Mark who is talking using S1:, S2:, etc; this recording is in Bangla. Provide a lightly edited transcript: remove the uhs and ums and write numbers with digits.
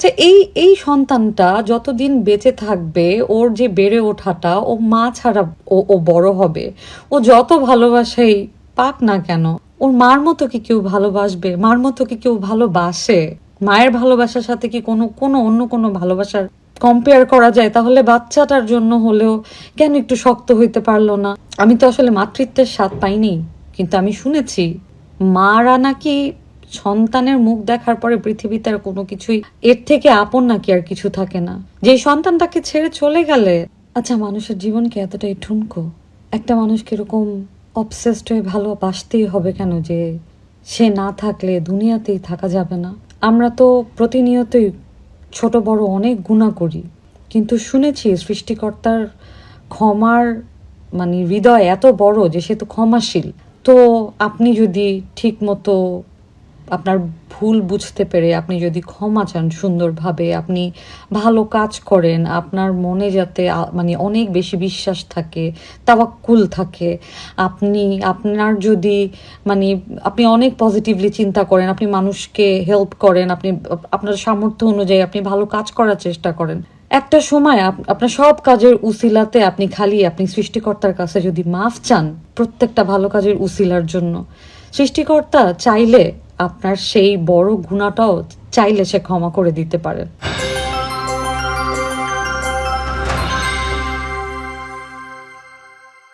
S1: আচ্ছা, এই এই সন্তানটা যতদিন বেঁচে থাকবে, ওর যে বেড়ে ওঠাটা, ও মা ছাড়া ও বড় হবে। ও যত ভালোবাসাই পাক না কেন, ওর মার মতো কি কেউ ভালোবাসবে? মার মতো কি কেউ ভালোবাসে? মায়ের ভালোবাসার সাথে কি কোনো কোনো অন্য কোনো ভালোবাসার কম্পেয়ার করা যায়? তাহলে বাচ্চাটার জন্য হলেও কেন একটু শক্ত হইতে পারলো না? আমি তো আসলে মাতৃত্বের স্বাদ পাইনি, কিন্তু আমি শুনেছি মারা নাকি সন্তানের মুখ দেখার পরে পৃথিবীতে আর কোনো কিছুই এর থেকে আপন নাকি আর কিছু থাকে না। যে সন্তানটাকে ছেড়ে চলে গেলে, আচ্ছা, মানুষের জীবন কি এতটাই ঠুনকো? একটা মানুষকে এরকম অবসেসড হয়ে ভালোবাসতেই হবে কেন যে সে না থাকলে দুনিয়াতেই থাকা যাবে না? আমরা তো প্রতিনিয়তই ছোট বড় অনেক গুনাহ করি, কিন্তু শুনেছি সৃষ্টিকর্তার ক্ষমার হৃদয় এত বড় যে সে তো ক্ষমাশীল। তো আপনি যদি ঠিক মতো আপনার ভুল বুঝতে পেরে আপনি যদি ক্ষমা চান সুন্দরভাবে, আপনি ভালো কাজ করেন, আপনার মনে যাতে অনেক বেশি বিশ্বাস থাকে, তাওয়াক্কুল থাকে, আপনি আপনার যদি মানে আপনি অনেক পজিটিভলি চিন্তা করেন, আপনি মানুষকে হেল্প করেন, আপনি আপনার সামর্থ্য অনুযায়ী আপনি ভালো কাজ করার চেষ্টা করেন, একটা সময় আপনার সব কাজের উসিলাতে আপনি সৃষ্টিকর্তার কাছে যদি মাফ চান প্রত্যেকটা ভালো কাজের উসিলার জন্য, সৃষ্টিকর্তা চাইলে আপনার সেই বড় গুনাহটাও চাইলে সে ক্ষমা করে দিতে পারে।